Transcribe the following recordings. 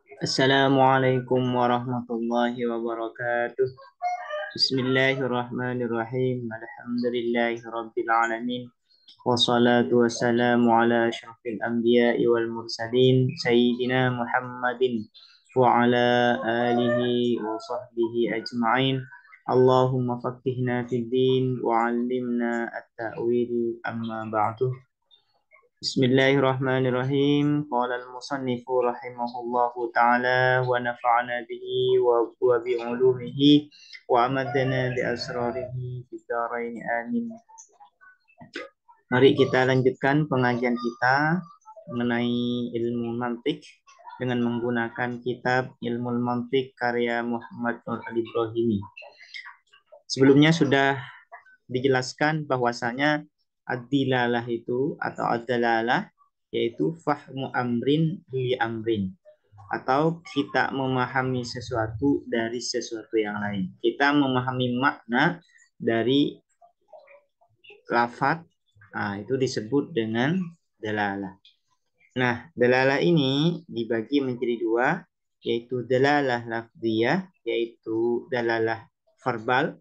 Assalamualaikum warahmatullahi wabarakatuh. Bismillahirrahmanirrahim. Alhamdulillahi rabbil alamin. Wassalatu wassalamu ala asyrafil anbiya'i wal mursalin sayyidina Muhammadin wa ala alihi wa sahbihi ajma'in. Allahumma faqqihna fid din wa 'allimna at-ta'wil amma ba'du. Bismillahirrahmanirrahim. Qala al-musannifu rahimahullahu ta'ala wa nafa'ana bihi wa bi ulumihi wa amadana bi asrarihi fid dharain amin. Mari kita lanjutkan pengajian kita mengenai ilmu mantik dengan menggunakan kitab Ilmu Mantik karya Muhammad Nur Al-Ibrahimi. Sebelumnya sudah dijelaskan bahwasanya ad-dilalah itu atau ad-dalalah yaitu fahmu amrin li amrin atau kita memahami sesuatu dari sesuatu yang lain. Kita memahami makna dari lafaz, nah, itu disebut dengan dalalah. Nah, dalalah ini dibagi menjadi dua, yaitu dalalah lafziyah, yaitu dalalah verbal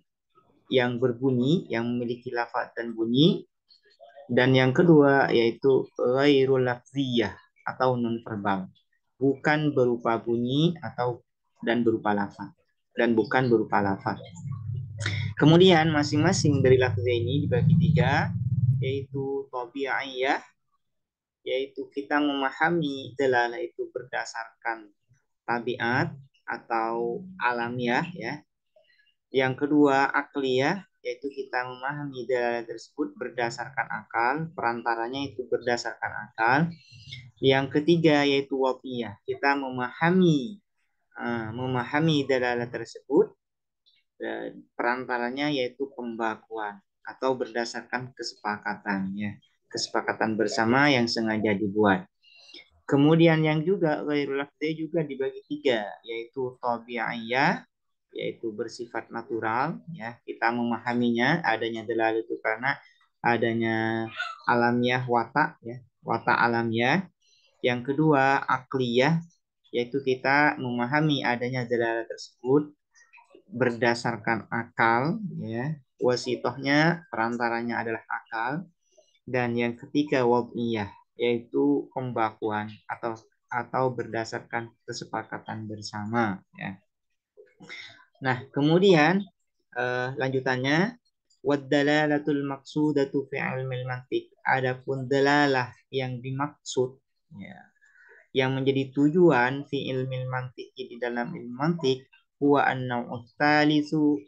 yang berbunyi, yang memiliki lafaz dan bunyi. Dan yang kedua yaitu ghairul lafziyah atau non verbal, bukan berupa bunyi atau dan berupa lafaz dan bukan berupa lafaz. Kemudian masing-masing dari lafziyah ini dibagi tiga, yaitu tabi'iyah, yaitu kita memahami dalalah itu berdasarkan tabiat atau alamiah ya. Yang kedua akliyah, yaitu kita memahami dalalah tersebut berdasarkan akal, perantaranya itu berdasarkan akal. Yang ketiga yaitu waqiyah, kita memahami dalalah tersebut perantaranya yaitu pembakuan atau berdasarkan kesepakatannya, kesepakatan bersama yang sengaja dibuat. Kemudian yang juga ghairul lafzi juga dibagi tiga, yaitu tabi'iyah, yaitu bersifat natural ya, kita memahaminya adanya dalalah itu karena adanya alamiah watak ya, watak alamiah. Yang kedua akliyah, yaitu kita memahami adanya dalalah tersebut berdasarkan akal ya, wasitohnya perantaranya adalah akal. Dan yang ketiga wad'iyah, yaitu pembakuan atau berdasarkan kesepakatan bersama ya. Nah, kemudian lanjutannya waddalalatul maqsudatu fi ilmil mantiq. Adapun dalalah yang dimaksud ya, yang menjadi tujuan fi ilmil mantiq di dalam ilmu mantiq huwa an-naw'ut tsalisu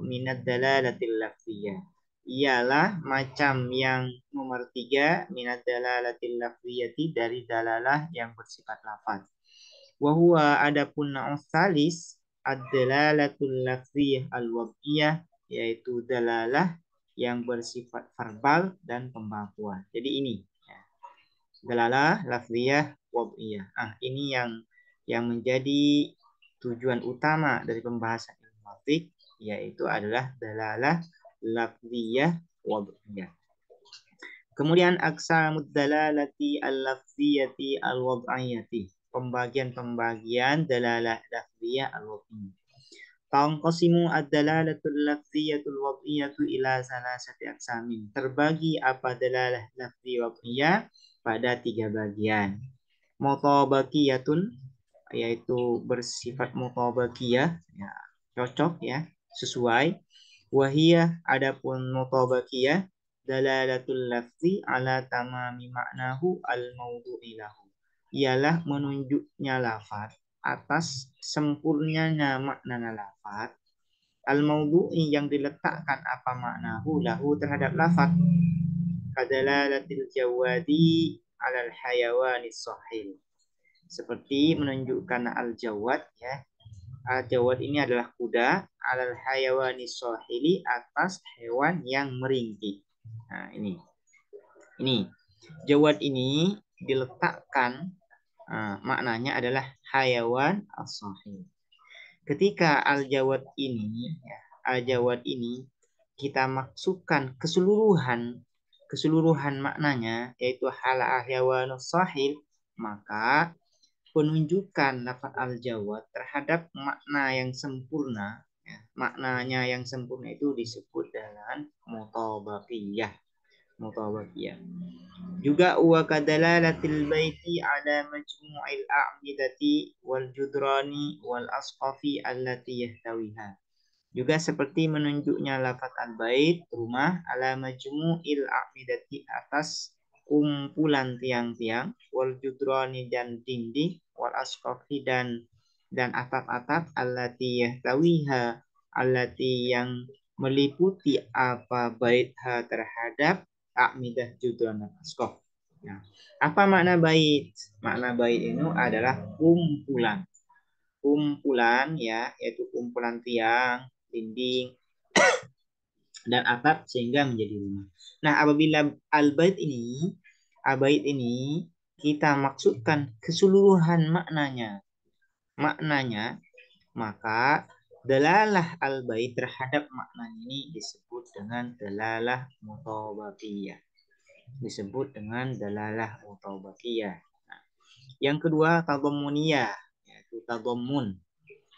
minad dalalatil lafziyah. Ialah macam yang nomor 3 minad dalalatil lafziyati dari dalalah yang bersifat lafaz. Wahwa adapun na'us salis ad-dalalatul lafziyah al-wad'iyah, yaitu dalalah yang bersifat verbal dan pembakuan. Jadi ini ya, dalalah lafziyah wad'iyah. Ini yang menjadi tujuan utama dari pembahasan ilmu mantiq, yaitu adalah dalalah lafziyah wad'iyah. Kemudian aqsamud dalalati al-lafziyati al-wad'iyati, pembagian-pembagian dalalah lafziyah al-wad'iyah. Tanqasimu ad-dalalatul lafziyatul wad'iyatu ila salasati aqsamin. Terbagi apa dalalah lafziyah wad'iyah pada 3 bagian. Mutabaqiyatun, yaitu bersifat mutabaqiyah ya, cocok ya, sesuai. Wahiyah, adapun mutabaqiyah dalalatul lafzi ala tamami maknahu al-mawdu'i lahu, ialah menunjuknya lafaz atas sempurnanya makna lafaz al-mawdu'i yang diletakkan apa maknahu lahu terhadap lafaz, kadalalatil jawadi alal hayawanis sahil, seperti menunjukkan al-jawad ya. Al-jawad ini adalah kuda, alal hayawani sahili, atas hewan yang meringkik. Nah, ini jawad ini diletakkan, maknanya adalah hayawan as-sahil. Ketika al-jawad ini ya, al-jawad ini kita maksudkan keseluruhan maknanya yaitu hal hayawanus sahil, maka penunjukan lafaz al-jawad terhadap makna yang sempurna, ya, maknanya yang sempurna itu disebut dengan mutabaqiyah. Mutabaqiyah. Juga wa kadalalatil baiti ala majmu'il a'midati wal judrani wal asqafi allati yahtawiha. Juga seperti menunjuknya lafaz al-bait rumah ala majmu'il a'midati atas kumpulan tiang-tiang wal judrani dan dinding wal asqafi dan atap-atap allati yahtawiha allati yang meliputi apa baitha terhadap a'midah judran dan asqaf. Nah, apa makna bait? Makna bait itu adalah kumpulan. Kumpulan ya, yaitu kumpulan tiang, dinding, dan atap sehingga menjadi rumah. Nah, apabila al-bait ini kita maksudkan keseluruhan maknanya, maka dalalah al-bait terhadap makna ini disebut dengan dalalah mutabaqiyah. Disebut dengan dalalah mutabaqiyah. Nah, yang kedua tadammuniyah, yaitu tadammun.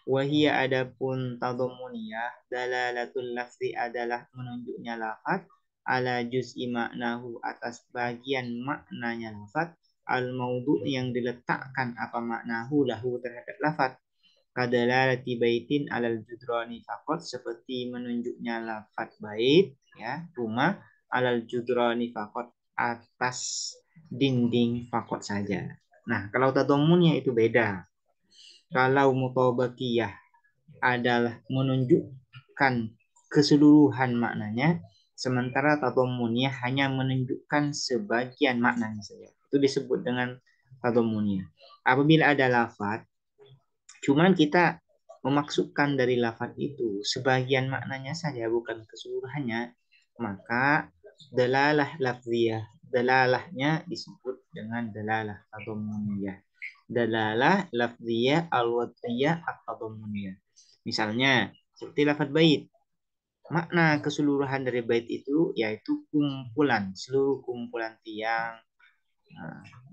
Wahia adapun tadammuniyah dalalatul lafzi adalah menunjuknya lafaz ala juz'i maknahu atas bagian maknanya lafaz al maudhu yang diletakkan apa maknahu lahu terhadap lafaz kadalalati baitin alal judrani faqat seperti menunjuknya lafaz bait ya rumah alal judrani faqat atas dinding faqat saja. Nah, kalau tadammunnya itu beda. Kalau mutabaqiyah adalah menunjukkan keseluruhan maknanya, sementara tadammuniyah hanya menunjukkan sebagian maknanya saja. Itu disebut dengan tadammuniyah. Apabila ada lafaz, cuman kita memaksudkan dari lafaz itu sebagian maknanya saja, bukan keseluruhannya, maka dalalah lafziyah, dalalahnya disebut dengan dalalah tadammuniyah. Dalalah lafziyah al-wad'iyah at-tadammuniyah. Misalnya, seperti lafaz bait. Makna keseluruhan dari bait itu yaitu kumpulan, seluruh kumpulan tiang,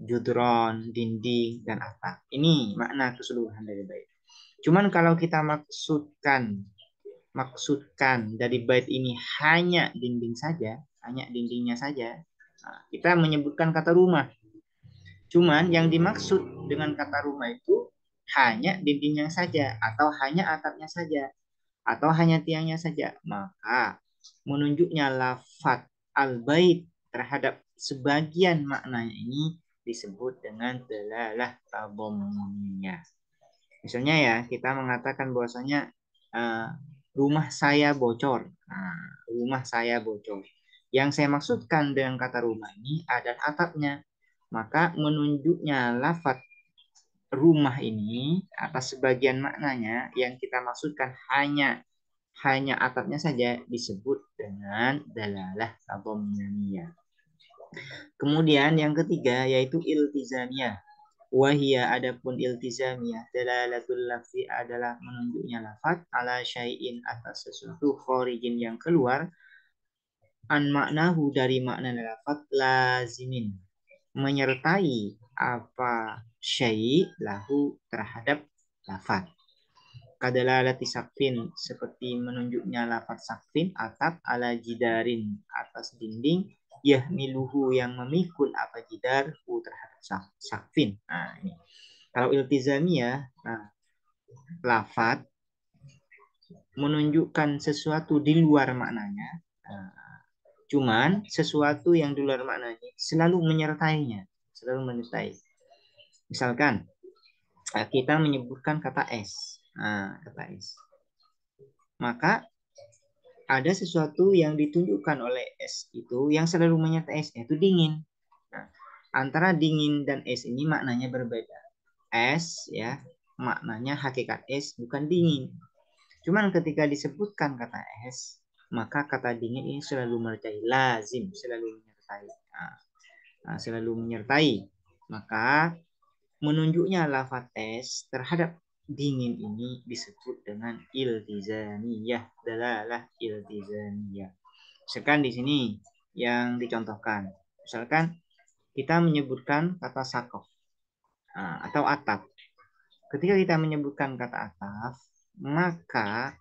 judron, dinding, dan atap. Ini makna keseluruhan dari bait. Cuman kalau kita maksudkan dari bait ini hanya dinding saja, hanya dindingnya saja, kita menyebutkan kata rumah. Cuman yang dimaksud dengan kata rumah itu hanya dindingnya saja, atau hanya atapnya saja, atau hanya tiangnya saja. Maka menunjuknya lafaz al-bait terhadap sebagian maknanya ini disebut dengan dalalah tadammuniyah. Misalnya ya, kita mengatakan bahwasanya rumah saya bocor. Nah, rumah saya bocor. Yang saya maksudkan dengan kata rumah ini adalah atapnya. Maka menunjuknya lafaz rumah ini atas sebagian maknanya yang kita maksudkan hanya atapnya saja disebut dengan dalalah tadammuniyah. Kemudian yang ketiga yaitu iltizamiyah. Wahia adapun iltizamiyah dalalatul lafzi adalah menunjuknya lafaz ala syai'in atas sesuatu kharijin yang keluar an maknahu dari makna lafaz lazimin menyertai apa syai' lahu terhadap lafaz. Kadalalati sakfin seperti menunjuknya lafaz sakfin atap ala jidarin atas dinding yahmiluhu yang memikul apa jidar terhadap sakfin. Nah, ini. Kalau iltizamiyah, nah, lafaz menunjukkan sesuatu di luar maknanya. Nah, cuman sesuatu yang di luar maknanya selalu menyertainya, selalu menyertai. Misalkan kita menyebutkan kata es. Nah, kata es. Maka ada sesuatu yang ditunjukkan oleh es itu yang selalu menyertai es itu dingin. Nah, antara dingin dan es ini maknanya berbeda. Es ya, maknanya hakikat es bukan dingin. Cuman ketika disebutkan kata es, maka kata dingin ini selalu menyertai, lazim, selalu menyertai. Selalu menyertai. Maka menunjuknya lafaz es terhadap dingin ini disebut dengan iltizamiyah, dalalah iltizamiyah. Misalkan di sini yang dicontohkan, misalkan kita menyebutkan kata sakof atau atap. ketika kita menyebutkan kata ataf, maka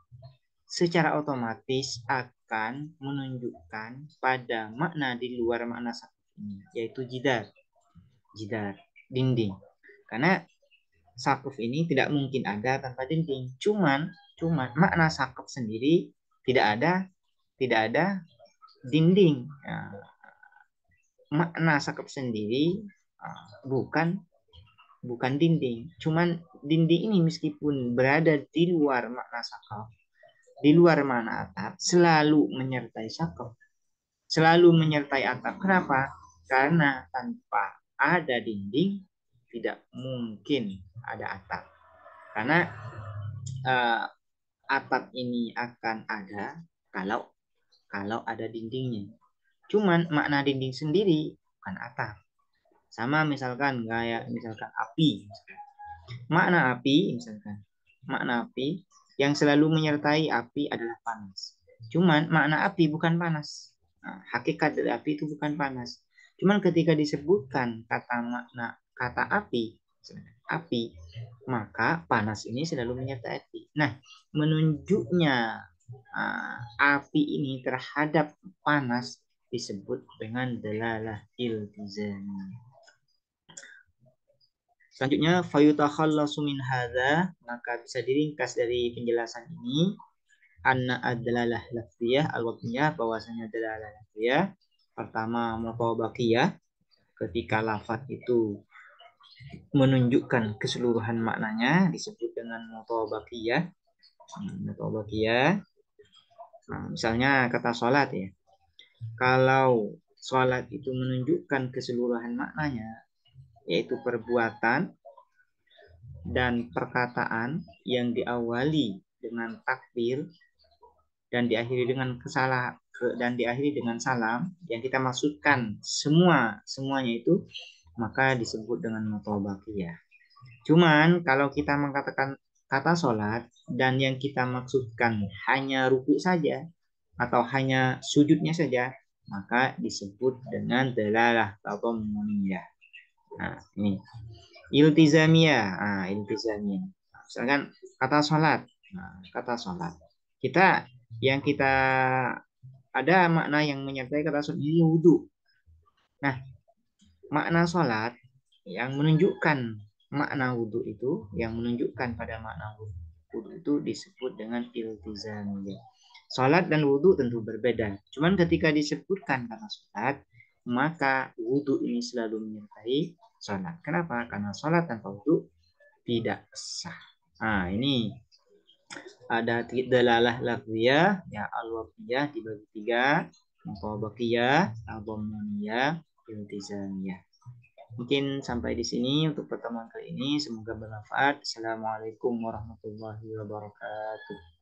secara otomatis akan menunjukkan pada makna di luar makna sakuf ini, yaitu jidar, dinding. Karena sakuf ini tidak mungkin ada tanpa dinding. Cuman makna sakuf sendiri tidak ada dinding. Nah, makna sakuf sendiri bukan dinding. Cuman dinding ini meskipun berada di luar makna sakaf, di luar makna atap, selalu menyertai sakaf, selalu menyertai atap. Kenapa? Karena tanpa ada dinding tidak mungkin ada atap. Karena atap ini akan ada kalau ada dindingnya. Cuman makna dinding sendiri bukan atap. Sama misalkan api. Makna api yang selalu menyertai api adalah panas. Cuman makna api bukan panas. Nah, hakikat dari api itu bukan panas. Cuman ketika disebutkan kata api, maka panas ini selalu menyertai api. Nah, menunjuknya api ini terhadap panas disebut dengan dalalah iltizami. Selanjutnya fayutakhallasu min hadza, maka bisa diringkas dari penjelasan ini anna ad-dalalah lafziyah al-waqtiyah, bahwasanya dalalah lafziyah pertama mutabaqiyah, ketika lafaz itu menunjukkan keseluruhan maknanya disebut dengan mutabaqiyah. Nah, misalnya kata sholat ya, kalau sholat itu menunjukkan keseluruhan maknanya, yaitu perbuatan dan perkataan yang diawali dengan takbir dan diakhiri dengan salam, yang kita maksudkan semuanya itu, maka disebut dengan mutabaqiyah. Cuman kalau kita mengatakan kata sholat dan yang kita maksudkan hanya ruku saja atau hanya sujudnya saja, maka disebut dengan dalalah tadammuniyah. Nah, ini iltizamiyah. Iltizamiyah. Misalkan kata sholat. Kata sholat. Kita ada makna yang menyertai kata sholat ini wudhu. Nah, makna sholat yang menunjukkan makna wudhu itu, yang menunjukkan pada makna wudhu itu disebut dengan iltizamiyah. Sholat dan wudhu tentu berbeda. Cuman ketika disebutkan kata sholat, maka wudhu ini selalu menyertai sholat. Kenapa? Karena sholat tanpa wudhu tidak sah. Ini ada dalalah lafziyah, ya al-waqtiyah dibagi 3, mutabaqiyah, al-dhammaniyah, iltizamiyah. Mungkin sampai di sini untuk pertemuan kali ini. Semoga bermanfaat. Assalamualaikum warahmatullahi wabarakatuh.